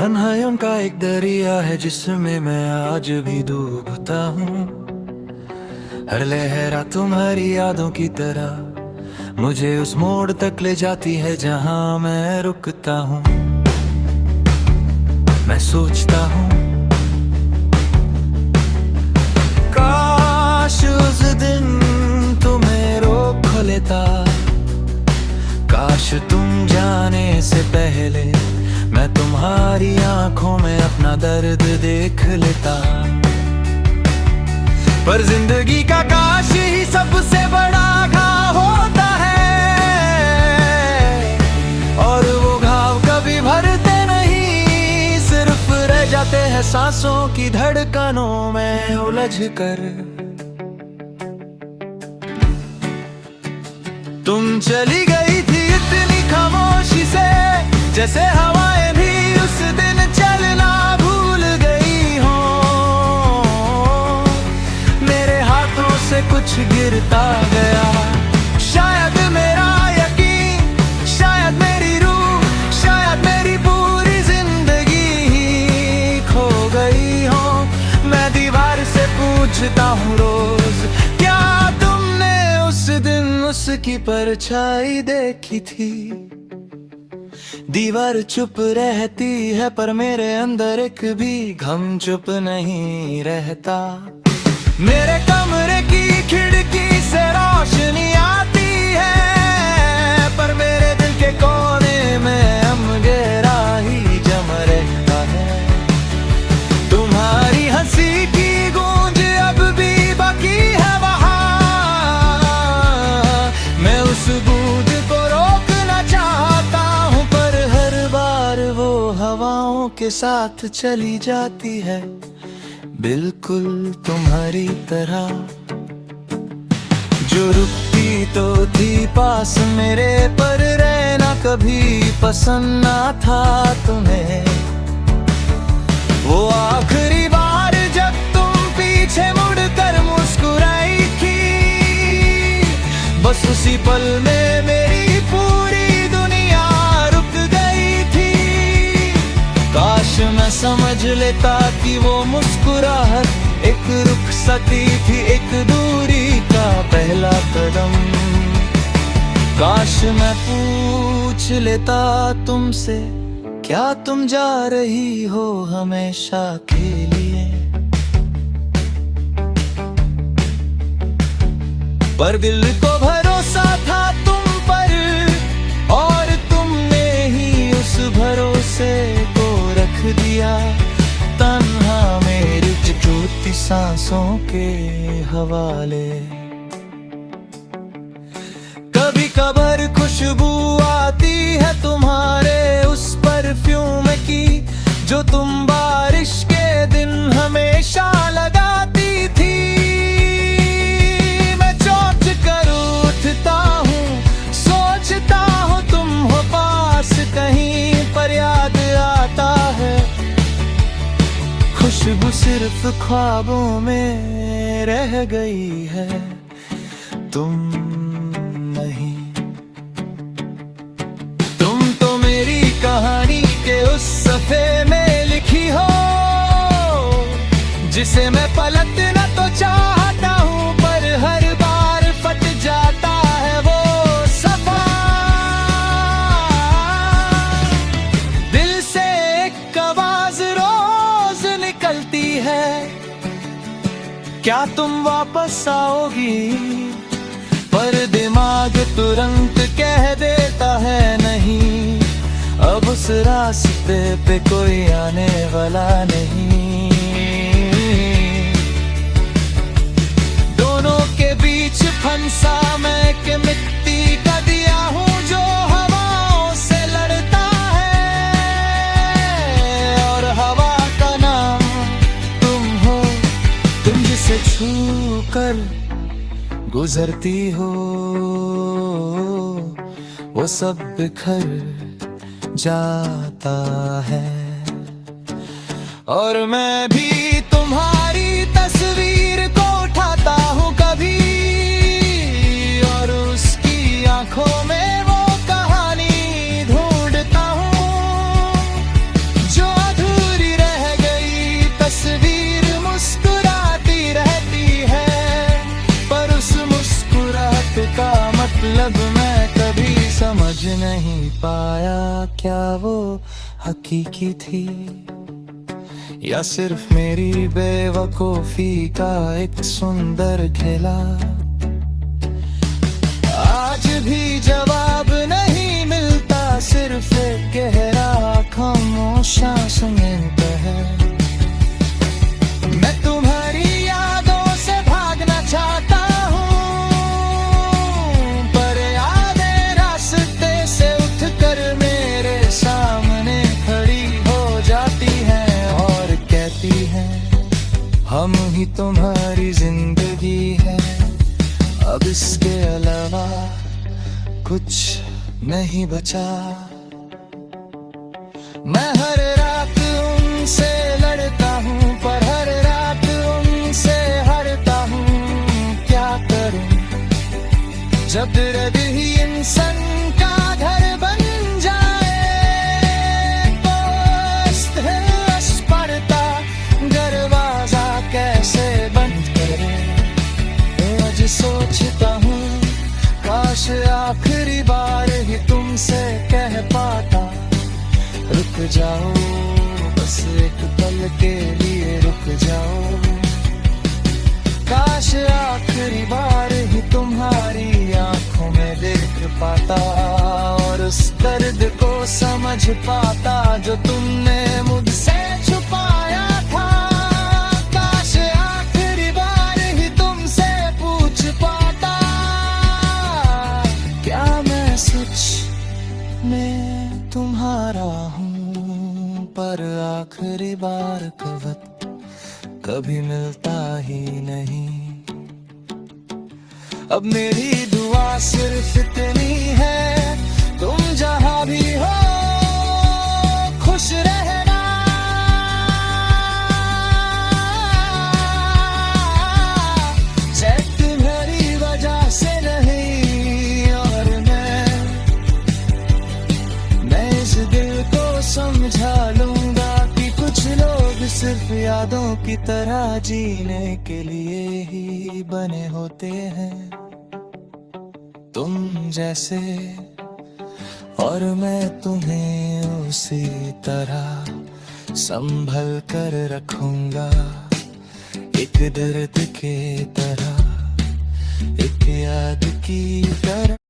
तन्हाइयों का एक दरिया है जिसमें मैं आज भी डूबता हूँ। हर लहरा तुम्हारी यादों की तरह मुझे उस मोड़ तक ले जाती है जहाँ मैं रुकता हूँ। मैं सोचता हूँ काश उस दिन तुम्हें रोक लेता, काश तुम जाने से पहले मैं तुम्हारी आंखों में अपना दर्द देख लेता। पर जिंदगी का काश ही सबसे बड़ा घाव होता है, और वो घाव कभी भरते नहीं, सिर्फ रह जाते हैं सांसों की धड़कनों में उलझ कर। तुम चली गई थी इतनी खामोशी से, जैसे हवाएं भी उस दिन चलना भूल गई हो। मेरे हाथों से कुछ गिरता गया, शायद मेरा यकीन, शायद मेरी रूह, शायद मेरी पूरी जिंदगी ही खो गई हो। मैं दीवार से पूछता हूँ रोज, क्या तुमने उस दिन उसकी परछाई देखी थी? दीवार चुप रहती है पर मेरे अंदर एक भी घम चुप नहीं रहता। मेरे कमरे की खिड़की से रोशनी आती है, पर मेरे दिल के कोने में अंधेरा ही जम रहता है। तुम्हारी हंसी की गूंज अब भी बाकी है वहाँ, मैं उस गूंज को रोकना चाहता हूँ, पर हर बार वो हवाओं के साथ चली जाती है, बिल्कुल तुम्हारी तरह। जो रुकती तो थी पास मेरे, पर रहना कभी पसंद ना था तुम्हें। वो आखिरी बार जब तुम पीछे मुड़कर मुस्कुराई थी, बस उसी पल में मेरी पूरी दुनिया रुक गई थी। काश मैं समझ लेता कि वो मुस्कुराहट एक रुखसती थी, एक दूरी का पहला कदम। काश मैं पूछ लेता तुमसे, क्या तुम जा रही हो हमेशा के लिए? पर दिल को भरोसा था तुम पर, और तुमने ही उस भरोसे को रख दिया तन्हा मेरी टूटी सांसों के हवाले। कभी कभार खुशबू आती है तुम्हारे उस परफ्यूम की, जो तुम बारिश के दिन हमेशा लगाती थी। मैं चौंक कर उठता हूँ, सोचता हूँ तुम हो पास कहीं, पर याद आता है खुशबू सिर्फ ख्वाबों में रह गई है, तुम नहीं। तुम तो मेरी कहानी के उस सफ़े में लिखी हो, जिसे मैं पलटना तो चाहता हूँ, पर हर बार फट जाता है वो सफ़ा। दिल से एक आवाज़ रोज निकलती है, क्या तुम वापस आओगी? पर दिमाग तुरंत कह देता है नहीं, अब उस रास्ते पे कोई आने वाला नहीं। दोनों के बीच फंसा मैं कि मिट्टी का दिया हूँ जो हवाओं से लड़ता है, और हवा का नाम तुम हो, तुम जिसे छू कर गुजरती हो, वो सब बिखर जाता है। और मैं भी तुम्हारी तस्वीर को उठाता हूँ कभी, और उसकी आंखों में वो कहानी ढूंढता हूँ, जो मतलब मैं कभी समझ नहीं पाया, क्या वो हकीकी थी या सिर्फ मेरी बेवकूफी का एक सुंदर खेला। आज भी जवाब नहीं मिलता, सिर्फ एक गहरा खामोश आंसू है। मैं तुम्हारी यादों से भागना चाहता हूँ, पर यादें रास्ते से उठकर मेरे सामने खड़ी हो जाती हैं और कहती हैं हम ही तुम्हारी जिंदगी है, अब इसके अलावा कुछ नहीं बचा। मैं हर रात उनसे लड़ता हूँ, पर हर रात उनसे हारता हूँ। क्या करूँ जब दर्द ही इंसान का घर बन जाए, तो पड़ता दरवाजा कैसे बंद करे। आज सोचता हूँ काश आखिरी बार ही तुमसे कह पाता, रुक जाओ बस एक पल के लिए रुक जाओ। काश आखिरी बार ही तुम्हारी आंखों में देख पाता और उस दर्द को समझ पाता जो तुमने मुझसे छुपाया था। काश आखिरी बार ही तुमसे पूछ पाता, क्या मैं सच में तुम्हारा हूँ। पर आखिरी बार का वक्त कभी मिलता ही नहीं। अब मेरी दुआ सिर्फ इतनी है, तुम जहां भी हो खुश रहना। शायद तुम्हारी वजह से नहीं, और मैं इस दिल को समझा लूंगा कि कुछ लोग सिर्फ यादों की तरह जीने के लिए ही बने होते हैं, तुम जैसे। और मैं तुम्हें उसी तरह संभल कर रखूंगा, एक दर्द के तरह, एक याद की तरह।